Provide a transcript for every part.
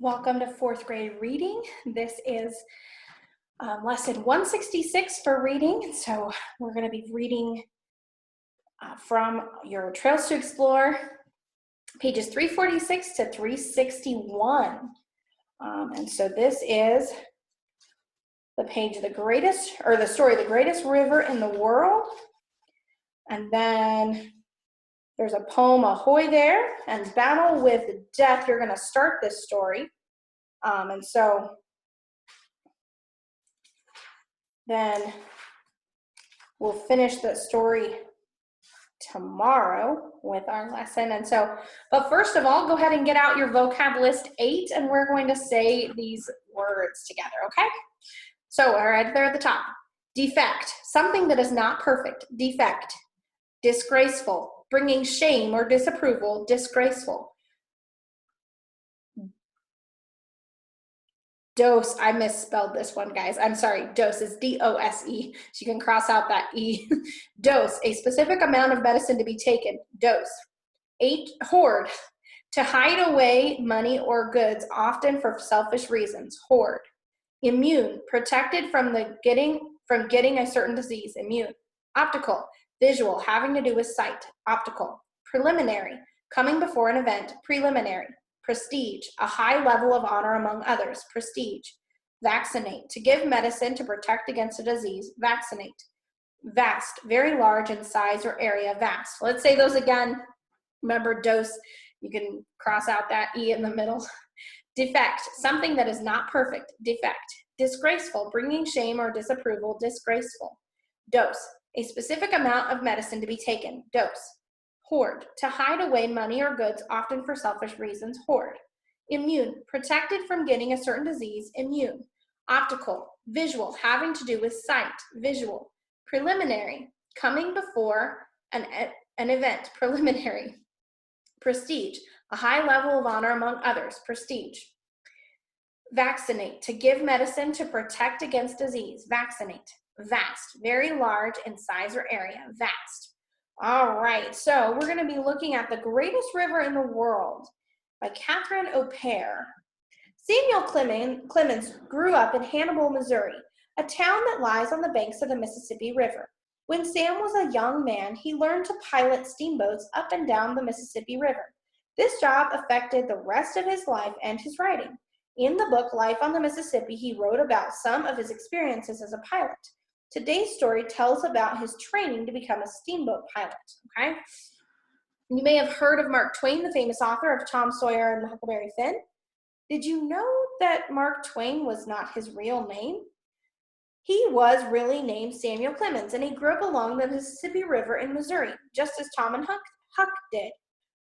Welcome to fourth grade reading. This is lesson 166 for reading. So we're going to be reading from your Trails to Explore, pages 346 to 361. And so this is the page of the greatest, or the story, the greatest river in the world. And then there's a poem, Ahoy There, and Battle with Death. You're going to start this story. And so then we'll finish the story tomorrow with our lesson. And so, but first of all, go ahead and get out your vocab list 8, and we're going to say these words together, okay? So right there at the top. Defect, something that is not perfect. Defect. Disgraceful, bringing shame or disapproval. Disgraceful. Dose, I misspelled this one, guys. I'm sorry. Dose is D-O-S-E. So you can cross out that E. Dose, a specific amount of medicine to be taken. Dose. 8, hoard, to hide away money or goods, often for selfish reasons. Hoard. Immune, protected from getting a certain disease. Immune. Optical, visual, having to do with sight. Optical. Preliminary, coming before an event. Preliminary. Prestige, a high level of honor among others. Prestige. Vaccinate, to give medicine to protect against a disease. Vaccinate. Vast, very large in size or area. Vast. Let's say those again. Remember, dose, you can cross out that E in the middle. Defect, something that is not perfect. Defect. Disgraceful, bringing shame or disapproval. Disgraceful. Dose, a specific amount of medicine to be taken. Dose. Hoard, to hide away money or goods, often for selfish reasons. Hoard. Immune, protected from getting a certain disease. Immune. Optical, visual, having to do with sight. Visual. Preliminary, coming before an event. Preliminary. Prestige, a high level of honor among others. Prestige. Vaccinate, to give medicine to protect against disease. Vaccinate. Vast, very large in size or area. Vast. All right, so we're going to be looking at The Greatest River in the World by Catherine O'Pare. Samuel Clemens grew up in Hannibal, Missouri, a town that lies on the banks of the Mississippi River. When Sam was a young man, he learned to pilot steamboats up and down the Mississippi River. This job affected the rest of his life and his writing. In the book Life on the Mississippi, he wrote about some of his experiences as a pilot. Today's story tells about his training to become a steamboat pilot, okay? You may have heard of Mark Twain, the famous author of Tom Sawyer and Huckleberry Finn. Did you know that Mark Twain was not his real name? He was really named Samuel Clemens, and he grew up along the Mississippi River in Missouri, just as Tom and Huck did.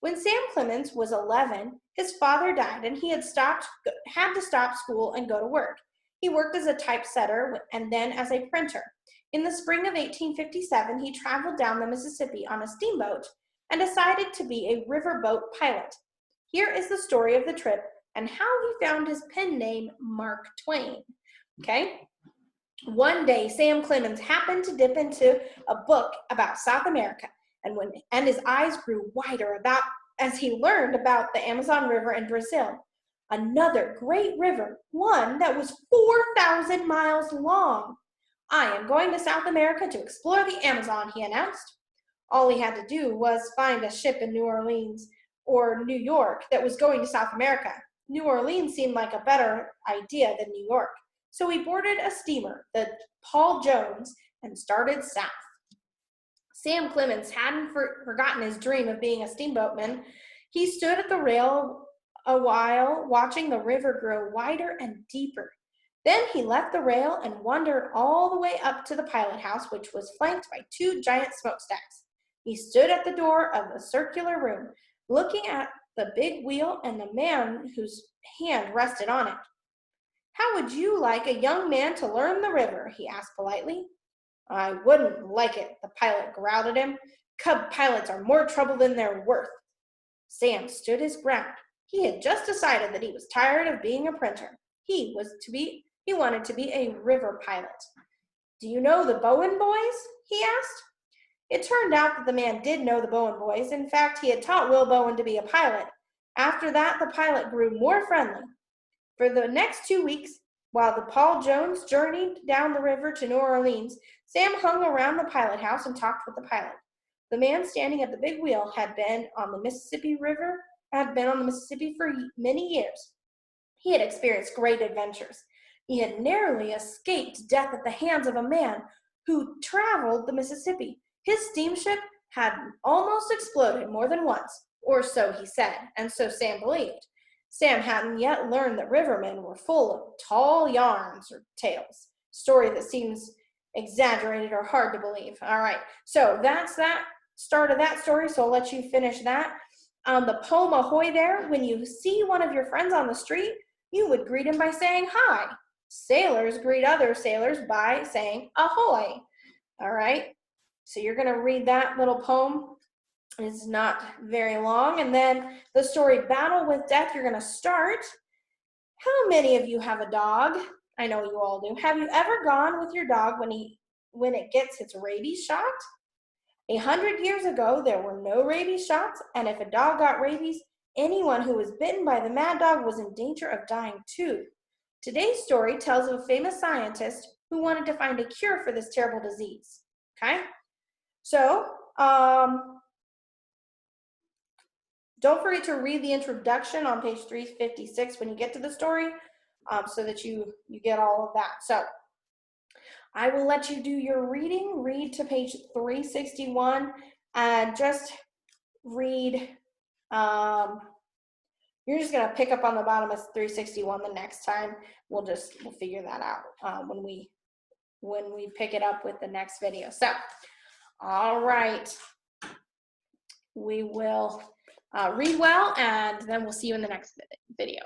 When Sam Clemens was 11, his father died, and he had to stop school and go to work. He worked as a typesetter and then as a printer. In the spring of 1857, he traveled down the Mississippi on a steamboat and decided to be a riverboat pilot. Here is the story of the trip and how he found his pen name, Mark Twain. Okay? One day, Sam Clemens happened to dip into a book about South America, and his eyes grew wider as he learned about the Amazon River in Brazil. Another great river, one that was 4,000 miles long. I am going to South America to explore the Amazon, he announced. All he had to do was find a ship in New Orleans or New York that was going to South America. New Orleans seemed like a better idea than New York. So he boarded a steamer, the Paul Jones, and started south. Sam Clemens hadn't forgotten his dream of being a steamboatman. He stood at the rail a while, watching the river grow wider and deeper. Then he left the rail and wandered all the way up to the pilot house, which was flanked by 2 giant smokestacks. He stood at the door of the circular room, looking at the big wheel and the man whose hand rested on it. "How would you like a young man to learn the river?" he asked politely. "I wouldn't like it," the pilot growled at him. "Cub pilots are more trouble than they're worth." Sam stood his ground. He had just decided that he was tired of being a printer. He wanted to be a river pilot. "Do you know the Bowen boys?" he asked. It turned out that the man did know the Bowen boys. In fact, he had taught Will Bowen to be a pilot. After that, the pilot grew more friendly. For the next 2 weeks, while the Paul Jones journeyed down the river to New Orleans, Sam hung around the pilot house and talked with the pilot. The man standing at the big wheel had been on the Mississippi for many years. He had experienced great adventures. He had narrowly escaped death at the hands of a man who traveled the Mississippi. His steamship had almost exploded more than once, or so he said, and so Sam believed. Sam hadn't yet learned that rivermen were full of tall yarns or tales, story that seems exaggerated or hard to believe. All right, so that's that start of that story, so I'll let you finish that. The poem Ahoy there, when you see one of your friends on the street, you would greet him by saying hi. Sailors greet other sailors by saying ahoy. All right, so you're going to read that little poem. It's not very long. And then the story Battle with Death, you're going to start. How many of you have a dog? I know you all do. Have you ever gone with your dog when it gets its rabies shot? 100 years ago, there were no rabies shots, and if a dog got rabies, anyone who was bitten by the mad dog was in danger of dying too. Today's story tells of a famous scientist who wanted to find a cure for this terrible disease. Okay? So, don't forget to read the introduction on page 356 when you get to the story, so that you get all of that. So, I will let you do your reading. Read to page 361 and just read. You're just going to pick up on the bottom of 361 the next time. We'll figure that out when we pick it up with the next video. So, all right. We will read well, and then we'll see you in the next video.